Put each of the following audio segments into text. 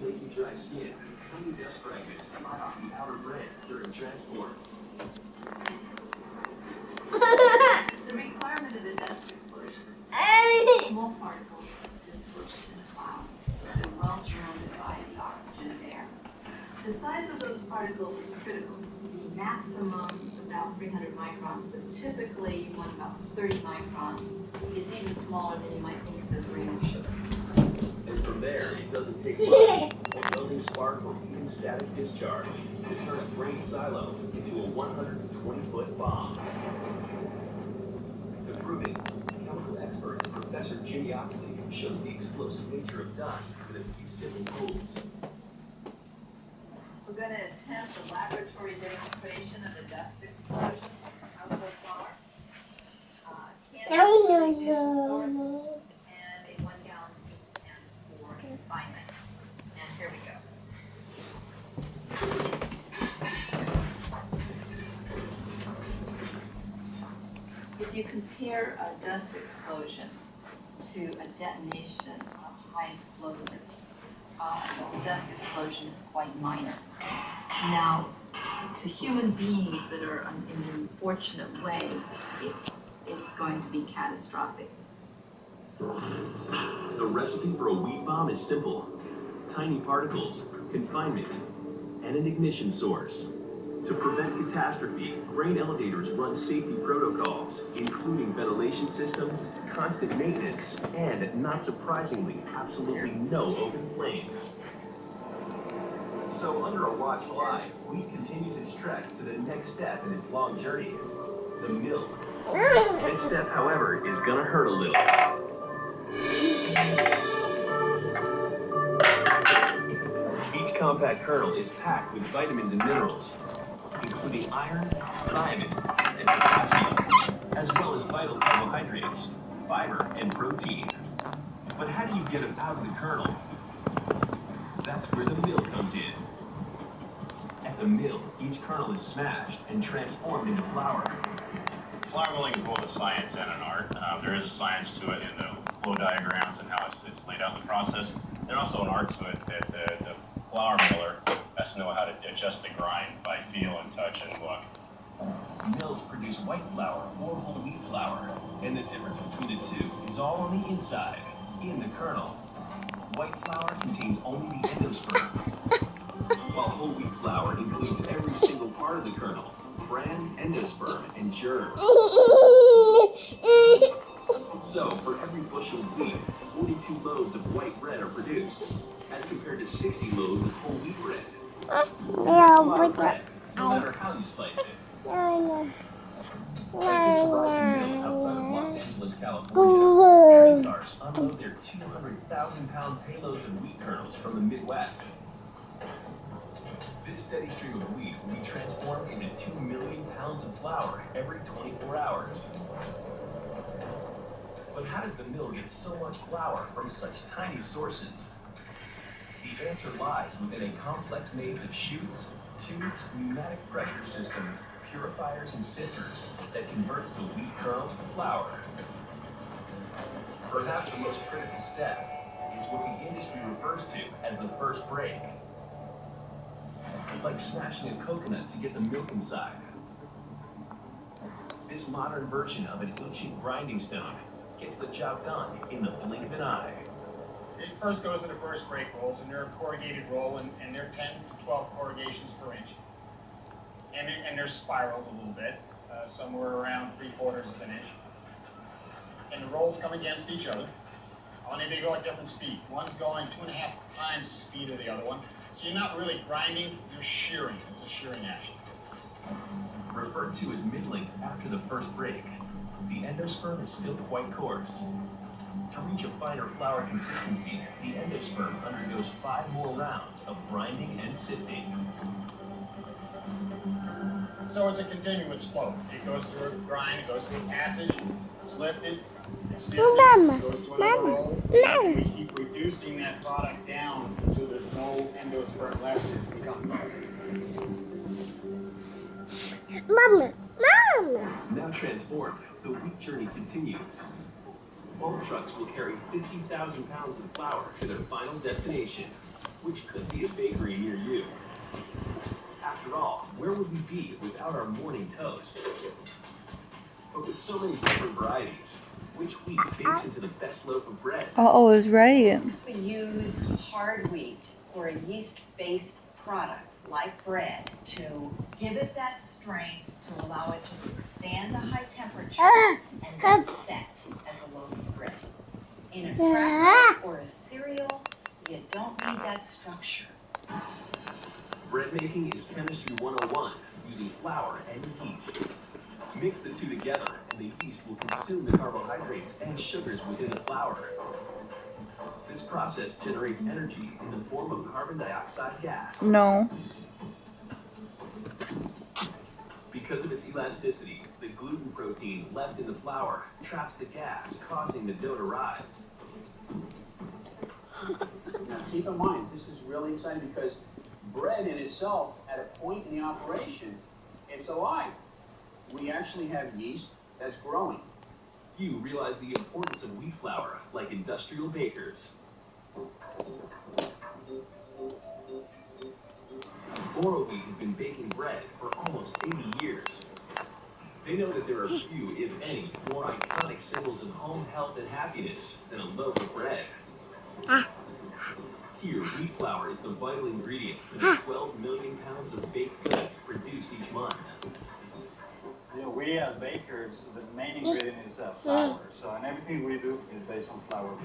flaky dry skin, tiny dust fragments fly off the outer bread during transport. The requirement of a dust explosion is small particles dispersed in a cloud, so they're well surrounded by the oxygen and air. The size of those particles is critical. The maximum about 300 microns, but typically you want about 30 microns. It's even smaller than you might think of as a grain of sugar. And from there, it doesn't take much. A welding spark or even static discharge to turn a grain silo into a 120-foot bomb. To prove it, chemical expert Professor Jimmy Oxley shows the explosive nature of dust with a few simple tools. We're going to attempt a laboratory demonstration of the dust explosion of the flour. And a 1-gallon steam pan for confinement. And here we go. If you compare a dust explosion to a detonation of high explosives, the dust explosion is quite minor. Now, to human beings that are in an unfortunate way, it's going to be catastrophic. The recipe for a wheat bomb is simple. Tiny particles, confinement, and an ignition source. To prevent catastrophe, grain elevators run safety protocols, including ventilation systems, constant maintenance, and, not surprisingly, absolutely no open flames. So, under a watchful eye, wheat continues its trek to the next step in its long journey, the mill. This step, however, is gonna hurt a little. Each compact kernel is packed with vitamins and minerals, including iron, thiamine, and potassium, as well as vital carbohydrates, fiber, and protein. But how do you get them out of the kernel? That's where the mill comes in. At the mill, each kernel is smashed and transformed into flour. Flour milling is both a science and an art. There is a science to it in the flow diagrams and how it's laid out in the process. There's also an art to it that the flour miller has to know how to adjust the grind by feel and touch and look. Mills produce white flour or whole wheat flour, and the difference between the two is all on the inside, in the kernel. White flour contains only the endosperm, while whole wheat flour includes every single part of the kernel: bran, endosperm, and germ. So, for every bushel of wheat, 42 loaves of white bread are produced, as compared to 60 loaves of whole wheat bread. That's a lot of bread, no matter how you slice it. At this Horizon Mill outside of Los Angeles, California, train cars unload their 200,000-pound payloads of wheat kernels from the Midwest. This steady stream of wheat will be transformed into 2 million pounds of flour every 24 hours. But how does the mill get so much flour from such tiny sources? The answer lies within a complex maze of chutes, tubes, pneumatic pressure systems, purifiers, and sifters that converts the wheat kernels to flour. Perhaps the most critical step is what the industry refers to as the first break. Like smashing a coconut to get the milk inside. This modern version of an ancient grinding stone gets the job done in the blink of an eye. It first goes to the first break rolls, and they're a corrugated roll, and they're 10 to 12 corrugations per inch. And they're spiraled a little bit, somewhere around 3/4 of an inch. And the rolls come against each other. Only they go at different speed. One's going 2.5 times the speed of the other one. So you're not really grinding, you're shearing. It's a shearing action. Referred to as middlings after the first break, the endosperm is still quite coarse. To reach a finer flour consistency, the endosperm undergoes 5 more rounds of grinding and sifting. So it's a continuous flow. It goes through a grind, it goes through a passage, it's lifted, it's sifted, it goes to another roll. We keep reducing that product down until there's no endosperm left to become butter. Mama. Now transformed, the wheat journey continues. Bulk trucks will carry 50,000 pounds of flour to their final destination, which could where would we be without our morning toast? But with so many different varieties, which wheat bakes into the best loaf of bread? Uh-oh, I was right. We use hard wheat or a yeast-based product like bread to give it that strength to allow it to withstand the high temperature and then set as a loaf of bread. In a cracker or a cereal, you don't need that structure. Bread making is Chemistry 101, using flour and yeast. Mix the two together, and the yeast will consume the carbohydrates and sugars within the flour. This process generates energy in the form of carbon dioxide gas. No. Because of its elasticity, the gluten protein left in the flour traps the gas, causing the dough to rise. Now keep in mind, this is really exciting because bread in itself, at a point in the operation, it's alive. We actually have yeast that's growing. Few realize the importance of wheat flour, like industrial bakers. Borowheat has been baking bread for almost 80 years. They know that there are few, if any, more iconic symbols of home health and happiness than a loaf of bread. Here, wheat flour is the vital ingredient for the 12 million pounds of baked goods produced each month. You know, we as bakers, the main ingredient is flour. So, and everything we do is based on flour.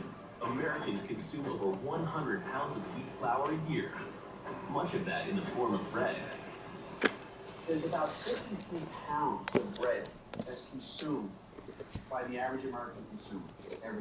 Americans consume over 100 pounds of wheat flour a year, much of that in the form of bread. There's about 53 pounds of bread that's consumed by the average American consumer every year.